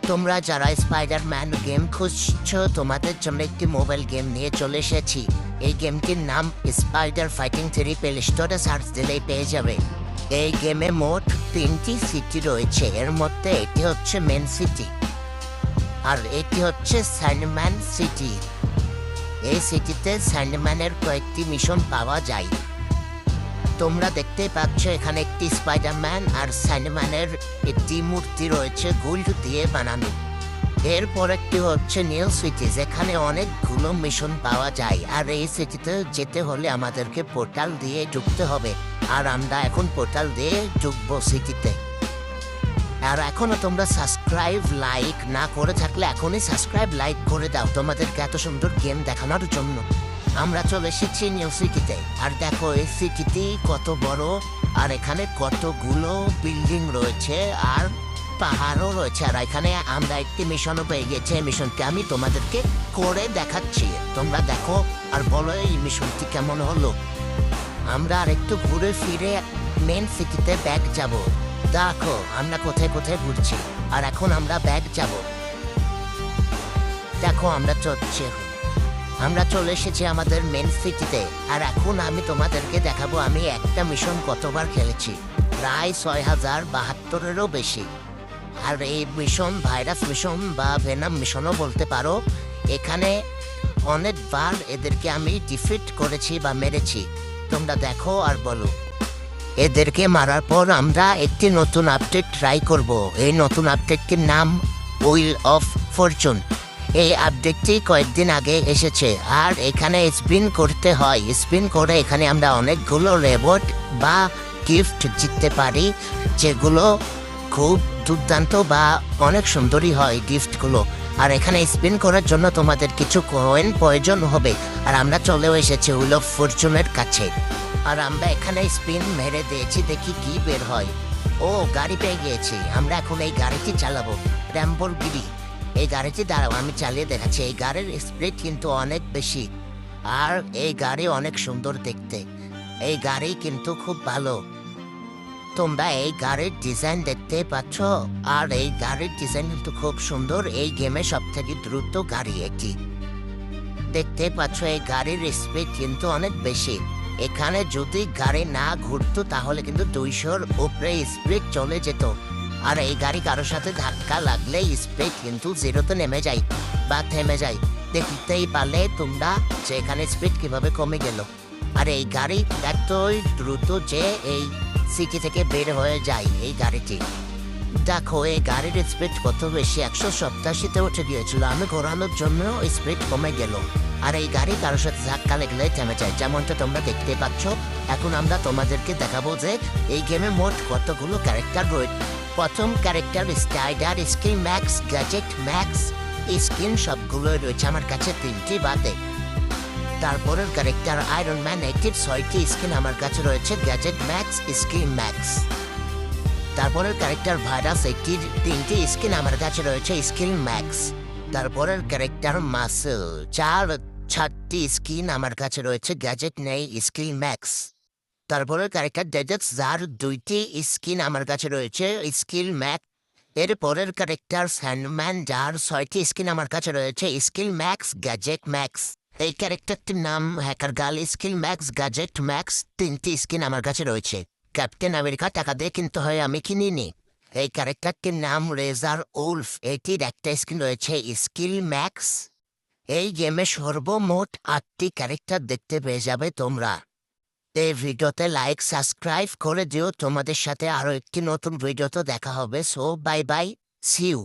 তোমরা যারা Spiderman game খুঁজছো তোমাদের জন্য একটি মোবাইল গেম নিয়ে চলে এসেছি। এই গেমটির নাম স্পাইডার ফাইটিং 3, প্লে স্টোরে সার্চ দিলেই পেয়ে যাবে। এই গেমে মোট 3টি সিটি রয়েছে, এর মধ্যে এটি হচ্ছে মেন সিটি আর এটি হচ্ছে স্যান্ডম্যান সিটি। এই সিটিতে স্যান্ডম্যানের কয়েকটি মিশন পাওয়া যায়। তোমরা দেখতে পাচ্ছ এখানে একটি স্পাইডারম্যান আর স্যান্ডম্যানের একটি মূর্তি রয়েছে গোল্ড দিয়ে বানানো। এরপর একটি হচ্ছে নিউ সিটি, যেখানে অনেকগুলো মিশন পাওয়া যায়। আর এই সিটিতে যেতে হলে আমাদেরকে পোর্টাল দিয়ে ঢুকতে হবে, আর আমরা এখন পোর্টাল দিয়ে ঢুকবো সিটিতে। আর এখনো তোমরা সাবস্ক্রাইব লাইক না করে থাকলে এখনই সাবস্ক্রাইব লাইক করে দাও তোমাদেরকে এত সুন্দর গেম দেখানোর জন্য। আমরা চলে এসেছি নিউ সিটিতে, আর দেখো এই সিটিটি কত বড়, আর এখানে কতগুলো বিল্ডিং রয়েছে আর পাহাড়ও রয়েছে। আর এখানে আমরা একটি মিশনও পেয়ে গেছি। এই মিশনটি আমি তোমাদেরকে করে দেখাচ্ছি, তোমরা দেখো আর বলো এই মিশনটি কেমন হলো। আমরা আর একটু ঘুরে ফিরে মেন সিটিতে ব্যাক যাব। দেখো আমরা কোথায় কোথায় ঘুরছি, আর এখন আমরা ব্যাক যাব। দেখো আমরা চলে এসেছি আমাদের মেন সিটিতে। আর এখন আমি তোমাদেরকে দেখাবো আমি একটা মিশন কতবার খেলেছি, প্রায় 6072-এরও বেশি। আর এই মিশন ভাইরাস মিশন বা ভেনাম মিশনও বলতে পারো। এখানে অনেকবার এদেরকে আমি ডিফিট করেছি বা মেরেছি। তোমরা দেখো আর বলো। এদেরকে মারার পর আমরা একটি নতুন আপডেট ট্রাই করব। এই নতুন আপডেটটির নাম হুইল অফ ফরচুন। এই আপডেটটি কয়েকদিন আগে এসেছে, আর এখানে স্পিন করতে হয়। স্পিন করে এখানে আমরা অনেকগুলো রেবট বা গিফট জিততে পারি, যেগুলো খুব দুর্দান্ত বা অনেক সুন্দরই হয় গিফটগুলো। আর এখানে স্পিন করার জন্য তোমাদের কিছু কয়েন প্রয়োজন হবে। আর আমরা চলেও এসেছি হুইল অফ ফরচুনের কাছে। আর আমরা এখানে স্পিন মেরে দিয়েছি, দেখি কি বের হয়। ও, গাড়ি পেয়ে গিয়েছি। আমরা এখন এই গাড়িটি চালাবো, ল্যাম্বরগিনি। এই গাড়িটি দাঁড়াও, আমি চালিয়ে দেখাচ্ছি। এই গাড়ির স্পিড কিন্তু অনেক বেশি, আর এই গাড়ি অনেক সুন্দর দেখতে। এই গাড়ি কিন্তু খুব ভালো। তোমরা এই গাড়ির ডিজাইন দেখতে পাচ্ছ, আর এই গাড়ির ডিজাইন কিন্তু খুব সুন্দর। এই গেমে সব থেকে দ্রুত গাড়ি এটি। দেখতে পাচ্ছ এই গাড়ির স্পিড কিন্তু অনেক বেশি। এখানে যদি গাড়ি না ঘুরতো তাহলে কিন্তু 200-র উপরে স্পিড চলে যেত। আর এই গাড়ি কারোর সাথে ধাক্কা লাগলে স্পিড কিন্তু 0-তে নেমে যায় বা থেমে যায়। দেখতেই পারলে তোমরা যে এখানে স্পিড কিভাবে কমে গেল। আর এই গাড়ি এতই দ্রুত যে এই সিটি থেকে বের হয়ে যায় এই গাড়িটি। দেখো এই গাড়ির স্পিড কত বেশি, 187-তে উঠে গিয়েছিল। আমি ঘোরানোর জন্য স্পিড কমে গেল। আর এই গাড়ি কারোর সাথে ধাক্কা লাগলে থেমে যায়, যেমনটা তোমরা দেখতে পাচ্ছ। এখন আমরা তোমাদেরকে দেখাবো যে এই গেমে মোট কতগুলো ক্যারেক্টার রয়েছে। প্রথম character spider skin max, gadget max skin সবগুলোই রয়েছে আমার কাছে, 3টি বাদে। তারপরের ক্যারেক্টার আয়রন ম্যান, এটির 6টি স্কিন আমার কাছে রয়েছে, গ্যাজেট ম্যাক্স, স্কিন ম্যাক্স। তারপরের ক্যারেক্টার ভাইরাস, এটির 3টি স্কিন আমার কাছে রয়েছে, স্কিন ম্যাক্স। তারপরের ক্যারেক্টার মাসেল, 4টি স্কিন আমার কাছে রয়েছে, গ্যাজেট নেই, স্কিন ম্যাক্স। তারপরের ক্যারেক্টার ডেজেক্স, যার 2টি স্কিন আমার কাছে রয়েছে, স্কিল ম্যাক্স। এর পরের ক্যারেক্টার স্যান্ডম্যান, যার 6টি স্কিন আমার কাছে রয়েছে, স্কিল ম্যাক্স, গ্যাজেট ম্যাক্স। এই ক্যারেক্টারটির নাম hacker girl, skill max, gadget max, 3টি স্কিন আমার কাছে রয়েছে। ক্যাপ্টেন আমেরিকা, টাকা দিয়ে কিনতে হয়, আমি কিনিনি। এই ক্যারেক্টারটির নাম রেজার উলফ, এটির একটা স্কিন রয়েছে, স্কিল ম্যাক্স। এই গেমে সর্বমোট 8টি ক্যারেক্টার দেখতে পেয়ে যাবে তোমরা। এই ভিডিওতে লাইক সাবস্ক্রাইব করে দিও। তোমাদের সাথে আরো একটি নতুন ভিডিওতে দেখা হবে। So bye bye, see you.